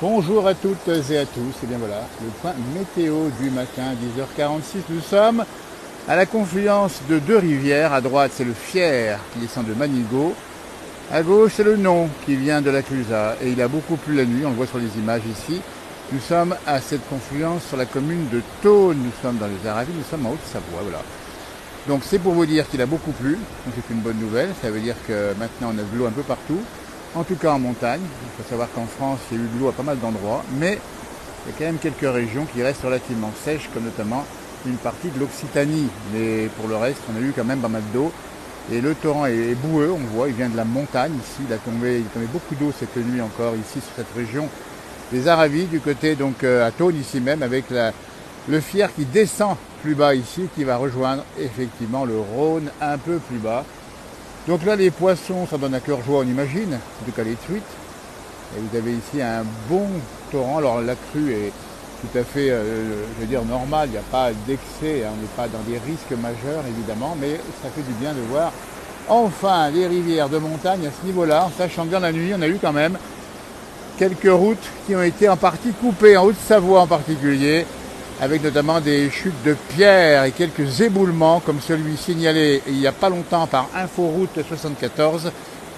Bonjour à toutes et à tous, et bien voilà, le point météo du matin, 10h46, nous sommes à la confluence de deux rivières, à droite c'est le Fier qui descend de Manigot, à gauche c'est le Non qui vient de la Clusaz, et il a beaucoup plu la nuit, on le voit sur les images ici. Nous sommes à cette confluence sur la commune de Thônes, nous sommes dans les Aravis, nous sommes en Haute-Savoie, voilà. Donc c'est pour vous dire qu'il a beaucoup plu, donc c'est une bonne nouvelle, ça veut dire que maintenant on a de l'eau un peu partout. En tout cas en montagne. Il faut savoir qu'en France, il y a eu de l'eau à pas mal d'endroits, mais il y a quand même quelques régions qui restent relativement sèches, comme notamment une partie de l'Occitanie. Mais pour le reste, on a eu quand même pas mal d'eau. Et le torrent est boueux, on voit, il vient de la montagne ici. Il a tombé beaucoup d'eau cette nuit encore ici sur cette région des Aravis, du côté donc à Thônes ici même, avec le Fier qui descend plus bas ici, qui va rejoindre effectivement le Rhône un peu plus bas. Donc là, les poissons, ça donne à cœur joie, on imagine, en tout cas les truites. Et vous avez ici un bon torrent. Alors la crue est tout à fait, je veux dire, normale, il n'y a pas d'excès, hein, on n'est pas dans des risques majeurs, évidemment, mais ça fait du bien de voir enfin les rivières de montagne à ce niveau-là, en sachant que dans la nuit, on a eu quand même quelques routes qui ont été en partie coupées, en Haute-Savoie en particulier, avec notamment des chutes de pierres et quelques éboulements comme celui signalé il n'y a pas longtemps par Inforoute 74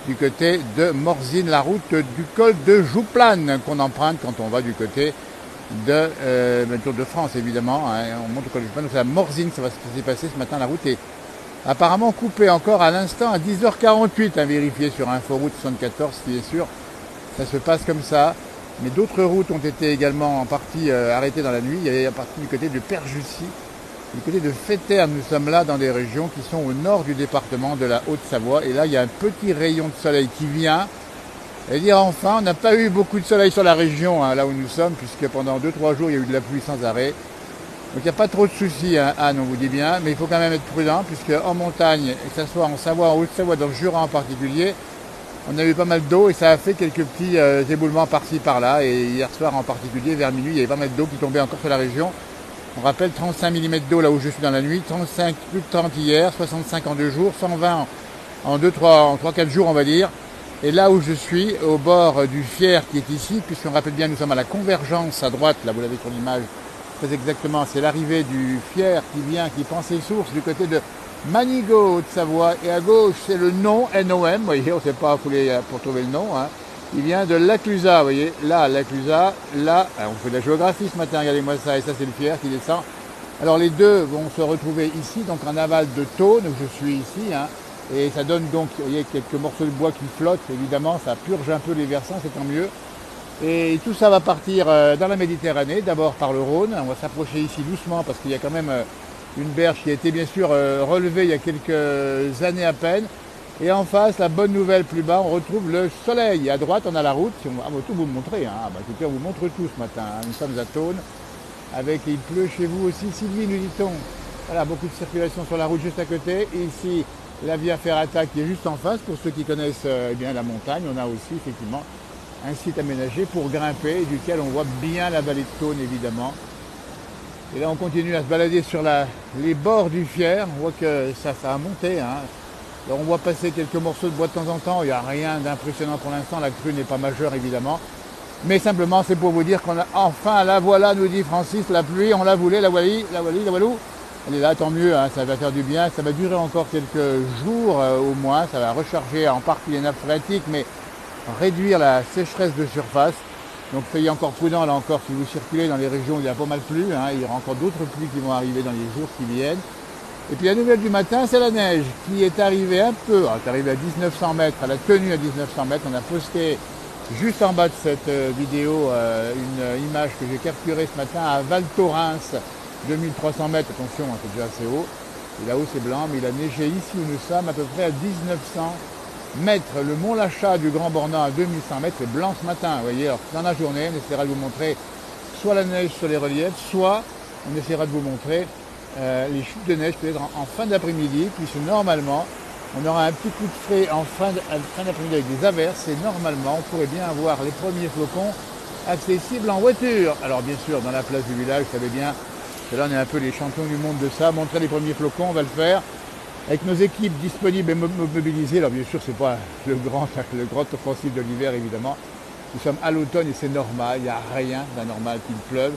du côté de Morzine, la route du col de Jouplane qu'on emprunte quand on va du côté de Tour de France évidemment, hein, on monte au col de Jouplane, donc c'est à Morzine, ça va ce qui s'est passé ce matin, la route est apparemment coupée encore à l'instant à 10h48, à vérifier sur Inforoute 74 si est sûr, ça se passe comme ça. Mais d'autres routes ont été également en partie arrêtées dans la nuit. Il y a en partie du côté de Perjussy, du côté de Féterne. Nous sommes là dans des régions qui sont au nord du département de la Haute-Savoie. Et là, il y a un petit rayon de soleil qui vient. Et dire enfin, on n'a pas eu beaucoup de soleil sur la région, hein, là où nous sommes, puisque pendant 2-3 jours, il y a eu de la pluie sans arrêt. Donc il n'y a pas trop de soucis, hein, Anne, on vous dit bien. Mais il faut quand même être prudent, puisque en montagne, que ce soit en Savoie, en Haute-Savoie, dans le Jura en particulier, on a eu pas mal d'eau et ça a fait quelques petits éboulements par-ci par-là. Et hier soir en particulier, vers minuit, il y avait pas mal d'eau qui tombait encore sur la région. On rappelle 35 mm d'eau là où je suis dans la nuit, 35, plus de 30 hier, 65 en 2 jours, 120 en 3-4 jours on va dire. Et là où je suis, au bord du Fier qui est ici, puisqu'on rappelle bien, nous sommes à la convergence à droite, là vous l'avez sur l'image, très exactement, c'est l'arrivée du Fier qui vient, qui prend ses sources du côté de Manigot, Haute-Savoie, et à gauche c'est le nom, N-O-M, vous voyez, on ne sait pas fouler pour trouver le nom, hein. Il vient de la Clusaz, vous voyez, là, la Clusaz, là, on fait de la géographie ce matin, regardez-moi ça, et ça c'est le Fier qui descend. Alors les deux vont se retrouver ici, donc en aval de Thônes, où je suis ici, hein, et ça donne donc, vous voyez, quelques morceaux de bois qui flottent, évidemment, ça purge un peu les versants, c'est tant mieux. Et tout ça va partir dans la Méditerranée, d'abord par le Rhône, on va s'approcher ici doucement, parce qu'il y a quand même une berge qui a été bien sûr relevée il y a quelques années à peine. Et en face, la bonne nouvelle plus bas, on retrouve le soleil. Et à droite, on a la route. On va tout vous montrer. Hein. Bah, écoutez, on vous montre tout ce matin. Hein. Nous sommes à Thônes. Avec, il pleut chez vous aussi, Sylvie, nous dit-on. Voilà, beaucoup de circulation sur la route juste à côté. Et ici, la Via Ferrata qui est juste en face. Pour ceux qui connaissent eh bien, la montagne, on a aussi effectivement un site aménagé pour grimper, duquel on voit bien la vallée de Thônes, évidemment. Et là, on continue à se balader sur les bords du Fier. On voit que ça a monté. Hein. Alors, on voit passer quelques morceaux de bois de temps en temps. Il n'y a rien d'impressionnant pour l'instant. La crue n'est pas majeure, évidemment. Mais simplement, c'est pour vous dire qu'on a enfin, la voilà, nous dit Francis, la pluie. On la voulait, la walou. Elle est là, tant mieux. Hein, ça va faire du bien. Ça va durer encore quelques jours au moins. Ça va recharger en partie les nappes phréatiques, mais réduire la sécheresse de surface. Donc soyez encore prudents là encore si vous circulez dans les régions où il y a pas mal plu, hein, il y aura encore d'autres pluies qui vont arriver dans les jours qui viennent. Et puis la nouvelle du matin, c'est la neige qui est arrivée un peu, elle est arrivée à 1900 mètres, elle a tenu à 1900 mètres, on a posté juste en bas de cette vidéo une image que j'ai capturée ce matin à Val Thorens, 2300 mètres, attention, hein, c'est déjà assez haut, et là-haut c'est blanc, mais il a neigé ici où nous sommes à peu près à 1900 mètres, le mont Lachat du Grand Bornand à 2100 mètres, c'est blanc ce matin, vous voyez, alors dans la journée, on essaiera de vous montrer soit la neige sur les reliefs, soit on essaiera de vous montrer les chutes de neige peut-être en fin d'après-midi, puisque normalement, on aura un petit coup de frais en fin d'après-midi avec des averses, et normalement, on pourrait bien avoir les premiers flocons accessibles en voiture. Alors bien sûr, dans la place du village, vous savez bien, que là on est un peu les champions du monde de ça, montrer les premiers flocons, on va le faire. Avec nos équipes disponibles et mobilisées, alors bien sûr c'est pas le grand offensif de l'hiver évidemment, Nous sommes à l'automne et c'est normal, il n'y a rien d'anormal qu'il pleuve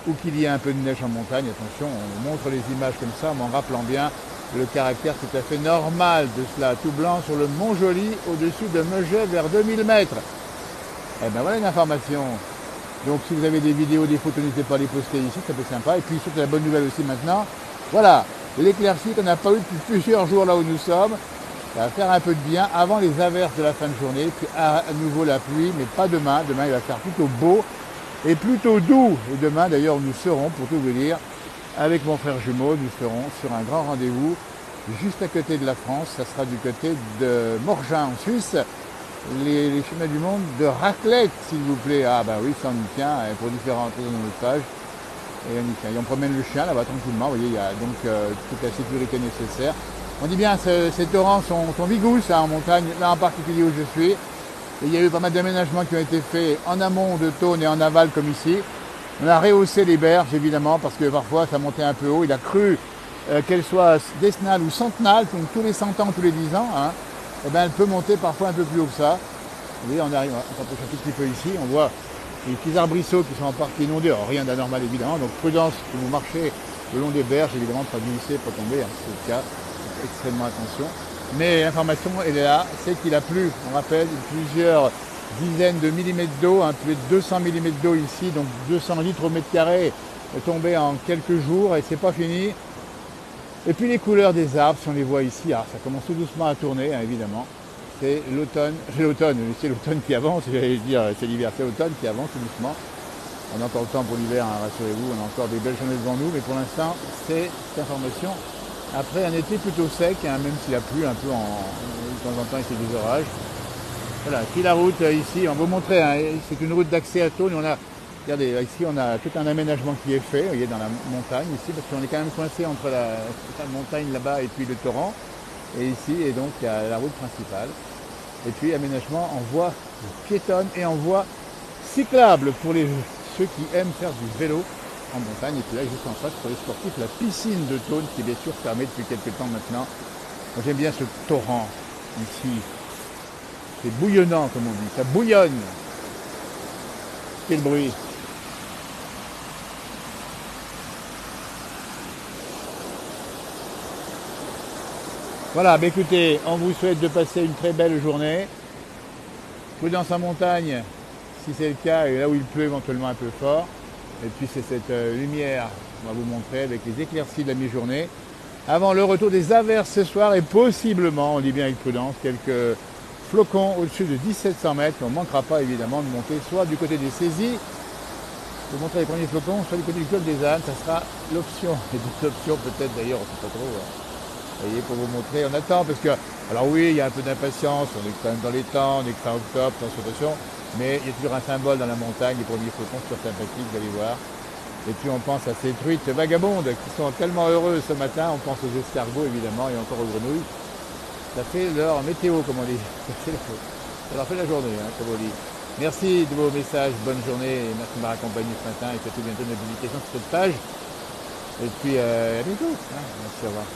ou qu'il y ait un peu de neige en montagne. Attention, on montre les images comme ça, en rappelant bien le caractère tout à fait normal de cela. Tout blanc sur le Mont Joli, au-dessus de Megève, vers 2000 mètres. Eh bien voilà une information. Donc si vous avez des vidéos, des photos, n'hésitez pas à les poster ici, ça peut être sympa. Et puis surtout la bonne nouvelle aussi maintenant, voilà, l'éclaircie qu'on n'a pas eu depuis plusieurs jours là où nous sommes, ça va faire un peu de bien avant les averses de la fin de journée, puis à nouveau la pluie, mais pas demain. Demain il va faire plutôt beau et plutôt doux. Et demain d'ailleurs nous serons, pour tout vous dire, avec mon frère jumeau, nous serons sur un grand rendez-vous juste à côté de la France. Ça sera du côté de Morgin en Suisse. Les chemins du monde de raclette, s'il vous plaît. Ah bah oui, ça on y tient, pour différentes raisons dans notre page. Et on y tient. Et on promène le chien là-bas tranquillement. Vous voyez, il y a donc toute la sécurité nécessaire. On dit bien, ces torrents sont vigous en montagne, là en particulier où je suis. Et il y a eu pas mal d'aménagements qui ont été faits en amont de Thônes et en aval comme ici. On a rehaussé les berges évidemment parce que parfois ça montait un peu haut. Il a cru qu'elle soit décennale ou centenale, donc tous les 100 ans, tous les 10 ans, hein, eh ben, elle peut monter parfois un peu plus haut que ça. Vous voyez, on arrive, on s'approche un tout petit peu ici, on voit les petits arbrisseaux qui sont en partie inondés, alors rien d'anormal évidemment, donc prudence si vous marchez le long des berges, évidemment, pas glisser, pas tomber, hein, c'est le cas, extrêmement attention. Mais l'information, elle est là, c'est qu'il a plu, on rappelle, plusieurs dizaines de millimètres d'eau, plus de 200 millimètres d'eau ici, donc 200 litres au mètre carré tombés en quelques jours, et c'est pas fini. Et puis les couleurs des arbres, si on les voit ici, ça commence tout doucement à tourner, hein, évidemment. C'est l'automne, c'est l'automne qui avance, j'allais dire, c'est l'hiver, c'est l'automne qui avance tout doucement. On a encore le temps pour l'hiver, hein, rassurez-vous, on a encore des belles journées devant nous, mais pour l'instant, c'est cette information. Après un été plutôt sec, hein, même s'il a plu un peu de temps en temps, il y a des orages. Voilà, puis la route ici, on va vous montrer, hein, c'est une route d'accès à Thônes, regardez, ici on a tout un aménagement qui est fait, vous voyez, dans la montagne ici, parce qu'on est quand même coincé entre la montagne là-bas et puis le torrent. Et ici, et donc il y a la route principale. Et puis aménagement en voie piétonne et en voie cyclable pour ceux qui aiment faire du vélo en montagne. Et puis là, juste en face, pour les sportifs, la piscine de Thônes, qui est bien sûr fermée depuis quelques temps maintenant. Moi j'aime bien ce torrent ici. C'est bouillonnant, comme on dit, ça bouillonne. Quel bruit! Voilà, bah écoutez, on vous souhaite de passer une très belle journée. Prudence en montagne, si c'est le cas, et là où il pleut éventuellement un peu fort. Et puis c'est cette lumière qu'on va vous montrer avec les éclaircies de la mi-journée. Avant le retour des averses ce soir et possiblement, on dit bien avec prudence, quelques flocons au-dessus de 1700 mètres. On ne manquera pas évidemment de monter soit du côté des saisies, pour montrer les premiers flocons, soit du côté du col des ânes. Ça sera l'option, et d'autres options peut-être d'ailleurs, on ne sait pas trop. Vous voyez, pour vous montrer, on attend parce que, alors oui, il y a un peu d'impatience, on est quand même dans les temps, on est fin octobre, attention, mais il y a toujours un symbole dans la montagne, les premiers flocons sont sympathiques, vous allez voir. Et puis on pense à ces truites vagabondes qui sont tellement heureuses ce matin, on pense aux escargots évidemment et encore aux grenouilles. Ça fait leur météo, comme on dit. Ça leur fait la journée, hein, comme on dit. Merci de vos messages, bonne journée, et merci de m'avoir accompagné ce matin et faites bientôt une publication sur cette page. Et puis à bientôt. Hein. Merci, au revoir.